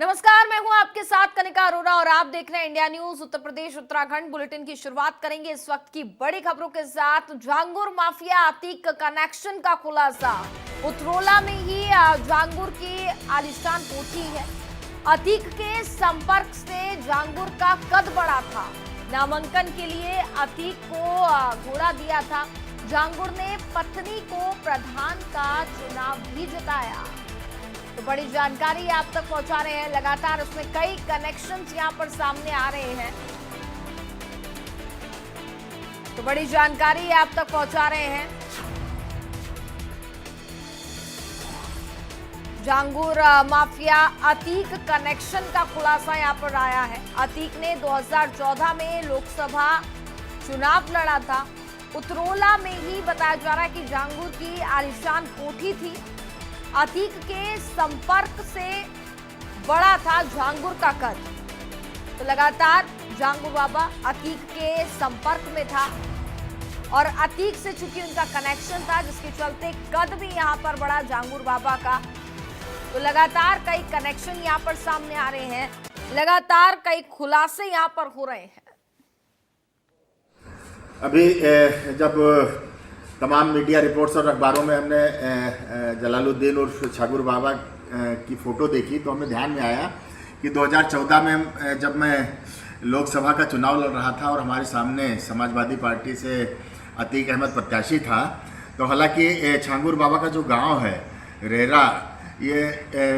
नमस्कार, मैं हूं आपके साथ कनिका अरोरा और आप देख रहे हैं India news Uttar Pradesh Uttarakhand bulletin की शुरुआत करेंगे इस वक्त की बड़ी खबरों के साथ। झांगुर माफिया अतीक कनेक्शन का खुलासा। उतरोला में ही झांगुर की आलिशान कोठी है। अतीक के संपर्क से झांगुर का कद बढ़ा था। नामांकन के लिए अतीक को घोड़ा दिया था। झांगुर ने पत्नी को प्रधान का चुनाव भी जिताया। तो बड़ी जानकारी आप तक पहुंचा रहे हैं। लगातार उसमें कई कनेक्शंस यहां पर सामने आ रहे हैं। तो बड़ी जानकारी आप तक पहुंचा रहे हैं। झांगुर माफिया अतीक कनेक्शन का खुलासा यहां पर आया है। अतीक ने 2014 में लोकसभा चुनाव लड़ा था। उतरोला में ही बताया जा रहा है कि झांगुर की आलिशान कोठी थी। अतीक के संपर्क से बड़ा था झांगुर का कद। तो लगातार झांगुर बाबा अतीक के संपर्क में था और अतीक से चूंकि उनका कनेक्शन था, जिसके चलते कद भी यहां पर बढ़ा झांगुर बाबा का। तो लगातार कई कनेक्शन यहां पर सामने आ रहे हैं। लगातार कई खुलासे यहां पर हो रहे हैं। अभी जब तमाम मीडिया रिपोर्ट्स और अखबारों में हमने जलालुद्दीन उर्फ झांगुर बाबा की फ़ोटो देखी तो हमें ध्यान में आया कि 2014 में जब मैं लोकसभा का चुनाव लड़ रहा था और हमारे सामने समाजवादी पार्टी से अतीक अहमद प्रत्याशी था, तो हालांकि झांगुर बाबा का जो गांव है रेरा, ये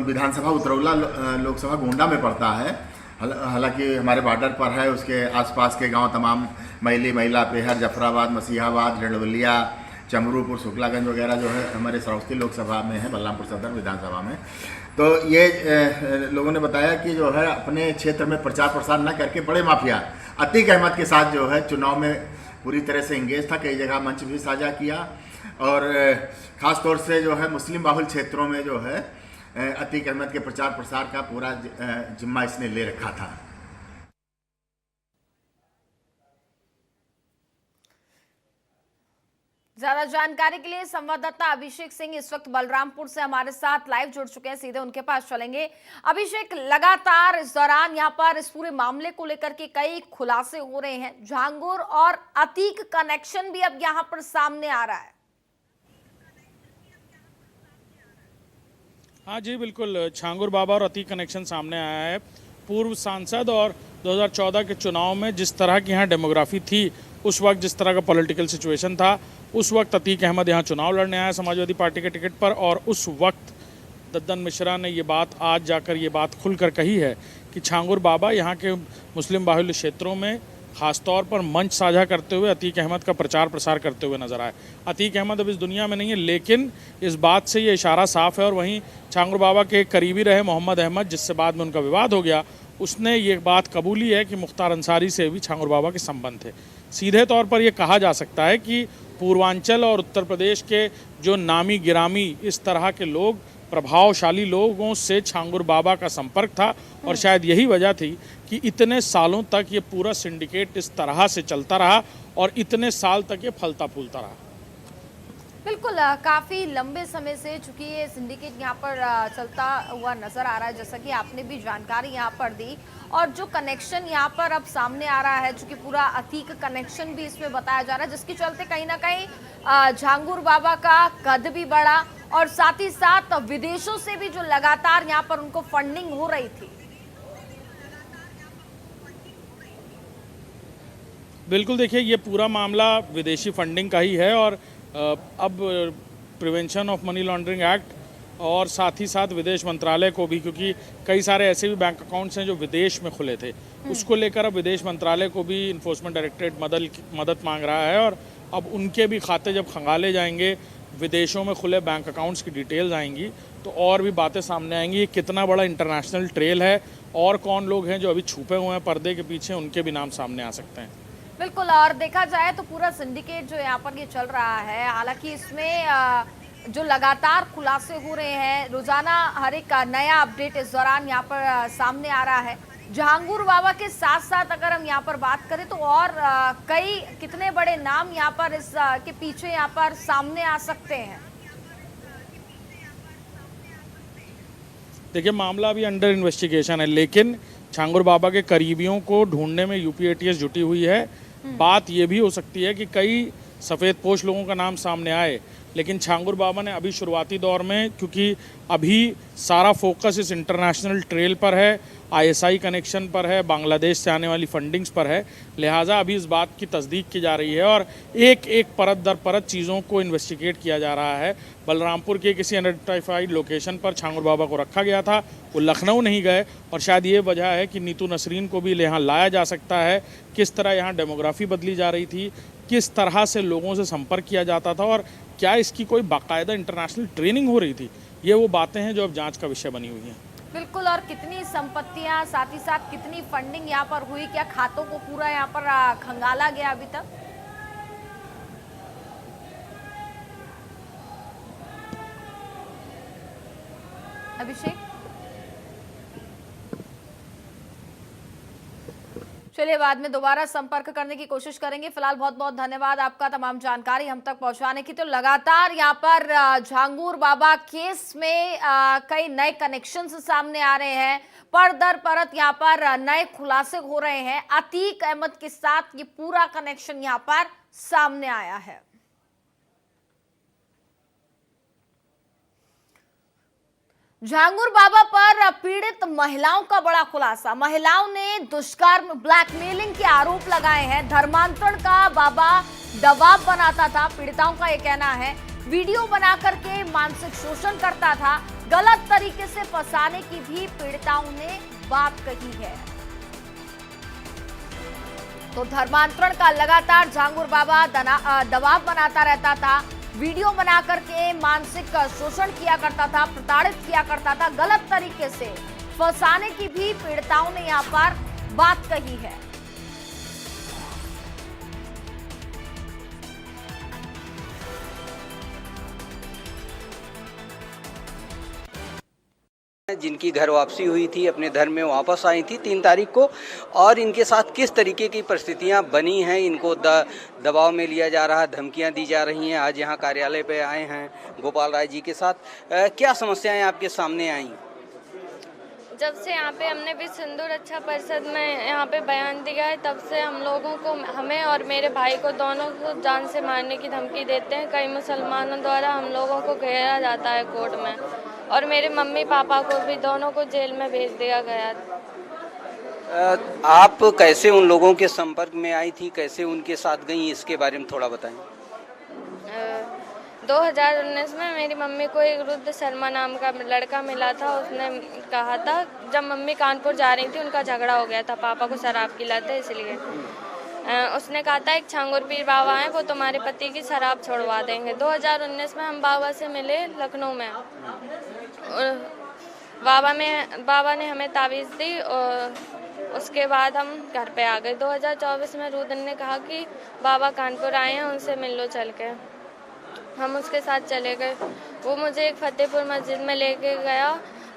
विधानसभा उतरौला लोकसभा गोंडा में पड़ता है। हालांकि हमारे बॉर्डर पर है। उसके आसपास के गांव तमाम मैली, महिला, पेहर, जफराबाद, मसीहाबाद, रेणवलिया, चमरूपुर, शुक्लागंज वगैरह जो है हमारे श्रावस्ती लोकसभा में है, बलरामपुर सदर विधानसभा में। तो ये लोगों ने बताया कि जो है अपने क्षेत्र में प्रचार प्रसार न करके बड़े माफिया अतीक अहमद के साथ जो है चुनाव में पूरी तरह से इंगेज था। कई जगह मंच भी साझा किया और ख़ास तौर से जो है मुस्लिम बाहुल क्षेत्रों में जो है अतीक अहमद के प्रचार प्रसार का पूरा जिम्मा इसने ले रखा था। ज्यादा जानकारी के लिए संवाददाता अभिषेक सिंह इस वक्त बलरामपुर से हमारे साथ लाइव जुड़ चुके हैं। सीधे उनके पास चलेंगे। अभिषेक, लगातार इस दौरान यहाँ पर इस पूरे मामले को लेकर के कई खुलासे हो रहे हैं। झांगुर और अतीक कनेक्शन भी अब यहाँ पर सामने आ रहा है। हाँ जी, बिल्कुल। झांगुर बाबा और अतीक कनेक्शन सामने आया है। पूर्व सांसद और 2014 के चुनाव में जिस तरह की यहाँ डेमोग्राफी थी, उस वक्त जिस तरह का पॉलिटिकल सिचुएशन था, उस वक्त अतीक अहमद यहाँ चुनाव लड़ने आया समाजवादी पार्टी के टिकट पर। और उस वक्त दद्दन मिश्रा ने ये बात आज जाकर ये बात खुलकर कही है कि झांगुर बाबा यहाँ के मुस्लिम बाहुल्य क्षेत्रों में खासतौर पर मंच साझा करते हुए अतीक अहमद का प्रचार प्रसार करते हुए नजर आए। अतीक अहमद अब इस दुनिया में नहीं है, लेकिन इस बात से ये इशारा साफ है। और वहीं झांगुर बाबा के करीबी रहे मोहम्मद अहमद, जिससे बाद में उनका विवाद हो गया, उसने ये बात कबूली है कि मुख्तार अंसारी से भी झांगुर बाबा के संबंध थे। सीधे तौर पर यह कहा जा सकता है कि पूर्वांचल और उत्तर प्रदेश के जो नामी गिरामी इस तरह के लोग, प्रभावशाली लोगों से झांगुर बाबा का संपर्क था। और शायद यही वजह थी कि इतने सालों तक ये पूरा सिंडिकेट इस तरह से चलता रहा और इतने साल तक ये फलता फूलता रहा। बिल्कुल, काफी लंबे समय से चूंकि ये सिंडिकेट यहाँ पर चलता हुआ नजर आ रहा है, जैसा कि आपने भी जानकारी यहाँ पर दी। और जो कनेक्शन यहाँ पर अब सामने आ रहा है, चूंकि पूरा अतीक कनेक्शन भी इसमें बताया जा रहा है, जिसके चलते कहीं ना कहीं झांगुर बाबा का कद भी बढ़ा और साथ ही साथ विदेशों से भी जो लगातार यहाँ पर उनको फंडिंग हो रही थी। बिल्कुल, देखिए, ये पूरा मामला विदेशी फंडिंग का ही है। और अब prevention of money laundering act और साथ ही साथ विदेश मंत्रालय को भी, क्योंकि कई सारे ऐसे भी बैंक अकाउंट्स हैं जो विदेश में खुले थे, उसको लेकर अब विदेश मंत्रालय को भी इन्फोर्समेंट डायरेक्टरेट मदद मांग रहा है। और अब उनके भी खाते जब खंगाले जाएंगे, विदेशों में खुले बैंक अकाउंट्स की डिटेल्स आएंगी, तो और भी बातें सामने आएंगी। ये कितना बड़ा इंटरनेशनल ट्रेल है और कौन लोग हैं जो अभी छुपे हुए हैं पर्दे के पीछे, उनके भी नाम सामने आ सकते हैं। बिल्कुल, और देखा जाए तो पूरा सिंडिकेट जो यहाँ पर ये चल रहा है, हालांकि इसमें जो लगातार खुलासे हो रहे हैं, रोजाना हर एक नया अपडेट इस दौरान यहाँ पर सामने आ रहा है। झांगुर बाबा के साथ साथ अगर हम यहाँ पर बात करें तो और कई कितने बड़े नाम यहाँ पर इस के पीछे यहाँ पर सामने आ सकते हैं। देखिए मामला अभी अंडर इन्वेस्टिगेशन है, लेकिन छांगुर बाबा के करीबियों को ढूंढने में यूपी एटीएस जुटी हुई है। बात ये भी हो सकती है कि कई सफ़ेद पोश लोगों का नाम सामने आए, लेकिन छांगुर बाबा ने अभी शुरुआती दौर में, क्योंकि अभी सारा फोकस इस इंटरनेशनल ट्रेल पर है, आईएसआई कनेक्शन पर है, बांग्लादेश से आने वाली फंडिंग्स पर है, लिहाजा अभी इस बात की तस्दीक की जा रही है और एक एक परत दर परत चीज़ों को इन्वेस्टिगेट किया जा रहा है। बलरामपुर के किसी अनआइडेंटिफाइड लोकेशन पर छांगुर बाबा को रखा गया था, वो लखनऊ नहीं गए और शायद ये वजह है कि नीतू नसरीन को भी यहाँ लाया जा सकता है। किस तरह यहाँ डेमोग्राफी बदली जा रही थी, किस तरह से लोगों से संपर्क किया जाता था और क्या इसकी कोई बाकायदा इंटरनेशनल ट्रेनिंग हो रही थी, ये वो बातें हैं जो अब जांच का विषय बनी हुई हैं। बिल्कुल, और कितनी संपत्तियां, साथ ही साथ कितनी फंडिंग यहाँ पर हुई, क्या खातों को पूरा यहाँ पर खंगाला गया अभी तक? अभिषेक, चलिए बाद में दोबारा संपर्क करने की कोशिश करेंगे। फिलहाल बहुत बहुत धन्यवाद आपका तमाम जानकारी हम तक पहुंचाने की। तो लगातार यहाँ पर झांगुर बाबा केस में कई नए कनेक्शंस सामने आ रहे हैं, पर दर परत यहाँ पर नए खुलासे हो रहे हैं। अतीक अहमद के साथ ये पूरा कनेक्शन यहाँ पर सामने आया है। झांगुर बाबा पर पीड़ित महिलाओं का बड़ा खुलासा। महिलाओं ने दुष्कर्म, ब्लैकमेलिंग के आरोप लगाए हैं। धर्मांतरण का बाबा दबाव बनाता था, पीड़िताओं का यह कहना है। वीडियो बना करके मानसिक शोषण करता था, गलत तरीके से फंसाने की भी पीड़िताओं ने बात कही है। तो धर्मांतरण का लगातार झांगुर बाबा दबाव बनाता रहता था, वीडियो बना करके मानसिक शोषण किया करता था, प्रताड़ित किया करता था, गलत तरीके से फंसाने की भी पीड़िताओं ने यहां पर बात कही है। जिनकी घर वापसी हुई थी, अपने धर्म में वापस आई थी 3 तारीख को, और इनके साथ किस तरीके की परिस्थितियां बनी हैं, इनको दबाव में लिया जा रहा, धमकियां दी जा रही हैं। आज यहां कार्यालय पे आए हैं गोपाल राय जी के साथ। क्या समस्याएं आपके सामने आई? जब से यहाँ पे हमने भी सिंदूर रक्षा परिषद में यहाँ पे बयान दिया है, तब से हम लोगों को, हमें और मेरे भाई को, दोनों को जान से मारने की धमकी देते हैं। कई मुसलमानों द्वारा हम लोगों को घेरा जाता है कोर्ट में, और मेरे मम्मी पापा को भी, दोनों को जेल में भेज दिया गया। आप कैसे उन लोगों के संपर्क में आई थी, कैसे उनके साथ गई, इसके बारे में थोड़ा बताएं। 2019 में मेरी मम्मी को एक रुद्र शर्मा नाम का लड़का मिला था। उसने कहा था, जब मम्मी कानपुर जा रही थी, उनका झगड़ा हो गया था, पापा को शराब की लत है इसलिए। उसने कहा था एक छांगुर पीर बाबा हैं, वो तुम्हारे पति की शराब छोड़वा देंगे। 2019 में हम बाबा से मिले लखनऊ में। बाबा ने हमें तावीज़ दी और उसके बाद हम घर पे आ गए। 2024 में रुद्र ने कहा कि बाबा कानपुर आए हैं, उनसे मिल लो चल के। हम उसके साथ चले गए। वो मुझे एक फतेहपुर मस्जिद में लेके गया,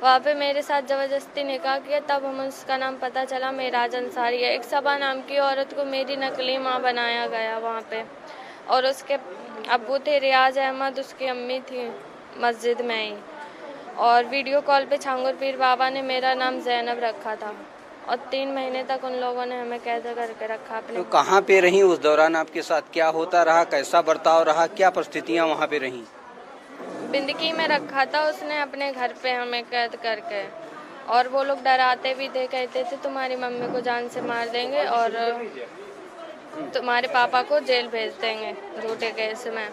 वहाँ पे मेरे साथ ज़बरदस्ती निकाह किया। तब हमें उसका नाम पता चला, मेराज अंसारी है। एक सबा नाम की औरत को मेरी नकली माँ बनाया गया वहाँ पे, और उसके अब्बू थे रियाज अहमद, उसकी अम्मी थी मस्जिद में ही। और वीडियो कॉल पे छांगुर पीर बाबा ने मेरा नाम जैनब रखा था, और 3 महीने तक उन लोगों ने हमें कैद करके रखा अपने। तो कहाँ पे रहीं उस दौरान? आपके साथ क्या होता रहा, कैसा बर्ताव रहा, क्या परिस्थितियाँ वहाँ पे रहीं? बिंदकी में रखा था उसने अपने घर पे हमें कैद करके, और वो लोग डराते भी थे, कहते थे तुम्हारी मम्मी को जान से मार देंगे और तुम्हारे पापा को जेल भेज देंगे झूठे केस में।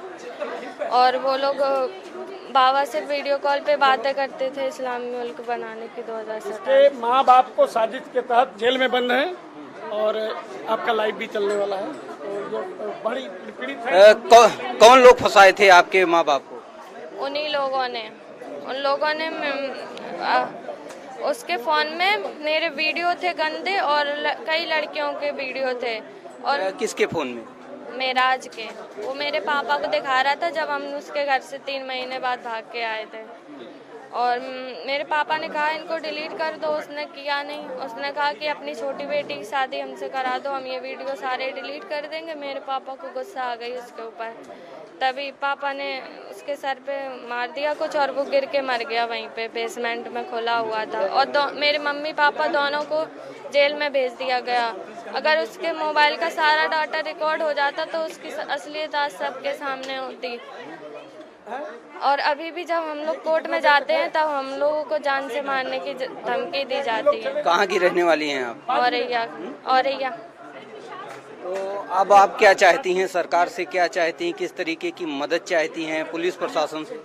और वो लोग बाबा से वीडियो कॉल पे बातें करते थे इस्लामी मुल्क बनाने की। 2017 माँ बाप को साजिश के तहत जेल में बंद है, और आपका लाइव भी चलने वाला है। तो ये बड़ी पीड़ित है। कौन लोग फंसाए थे आपके माँ बाप को? उन्हीं लोगों ने, उन लोगों ने उसके फ़ोन में मेरे वीडियो थे गंदे, और कई लड़कियों के वीडियो थे। और किसके फ़ोन में? मेराज के। वो मेरे पापा को दिखा रहा था जब हम उसके घर से 3 महीने बाद भाग के आए थे। और मेरे पापा ने कहा इनको डिलीट कर दो, उसने किया नहीं। उसने कहा कि अपनी छोटी बेटी की शादी हमसे करा दो, हम ये वीडियो सारे डिलीट कर देंगे। मेरे पापा को गुस्सा आ गई उसके ऊपर, तभी पापा ने उसके सर पे मार दिया कुछ और वो गिर के मर गया वहीं पे, बेसमेंट में खुला हुआ था। और मेरे मम्मी पापा दोनों को जेल में भेज दिया गया। अगर उसके मोबाइल का सारा डाटा रिकॉर्ड हो जाता तो उसकी असलियत आज सबके सामने होती। और अभी भी जब हम लोग कोर्ट में जाते हैं तब हम लोगों को जान से मारने की धमकी दी जाती है। कहाँ की रहने वाली हैं आप? औरैया। तो अब आप क्या चाहती हैं, सरकार से क्या चाहती हैं, किस तरीके की मदद चाहती हैं पुलिस प्रशासन से?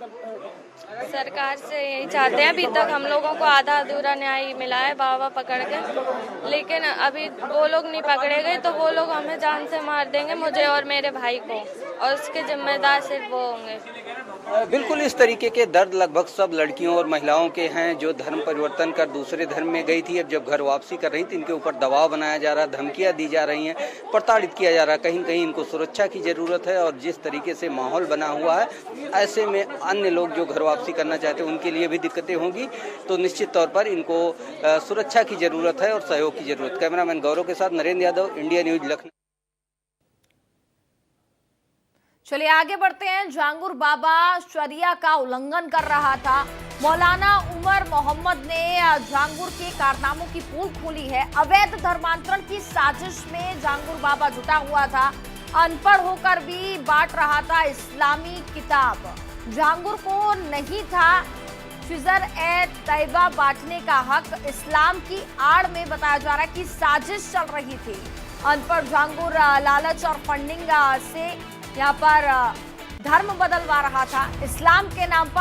सरकार से यही चाहते हैं, अभी तक हम लोगों को आधा अधूरा न्याय मिला है बाबा पकड़ के, लेकिन अभी वो लोग नहीं पकड़े गए तो वो लोग हमें जान से मार देंगे, मुझे और मेरे भाई को, और उसके जिम्मेदार सिर्फ वो होंगे। बिल्कुल इस तरीके के दर्द लगभग सब लड़कियों और महिलाओं के हैं जो धर्म परिवर्तन कर दूसरे धर्म में गई थी। अब जब घर वापसी कर रही थी इनके ऊपर दबाव बनाया जा रहा, धमकियां दी जा रही हैं, प्रताड़ित किया जा रहा। कहीं कहीं इनको सुरक्षा की जरूरत है और जिस तरीके से माहौल बना हुआ है ऐसे में अन्य लोग जो घर वापसी करना चाहते हैं उनके लिए भी दिक्कतें होंगी। तो निश्चित तौर पर इनको सुरक्षा की जरूरत है और सहयोग की जरूरत। कैमरामैन गौरव के साथ नरेंद्र यादव, इंडिया न्यूज, लखनऊ। चलिए आगे बढ़ते हैं। जांगुर बाबा शरिया का उल्लंघन कर रहा था। मौलाना उमर मोहम्मद ने जांगुर के कारनामों की पोल खोली है। अवैध धर्मांतरण की साजिश में जांगुर बाबा जुटा हुआ था। अनपढ़ होकर भी बांट रहा था इस्लामी किताब। जांगुर को नहीं था फिजर ए तैयबा बांटने का हक। इस्लाम की आड़ में बताया जा रहा है कि साजिश चल रही थी। अनपढ़ जांगुर लालच और फंडिंग से यहाँ पर धर्म बदलवा रहा था। इस्लाम के नाम पर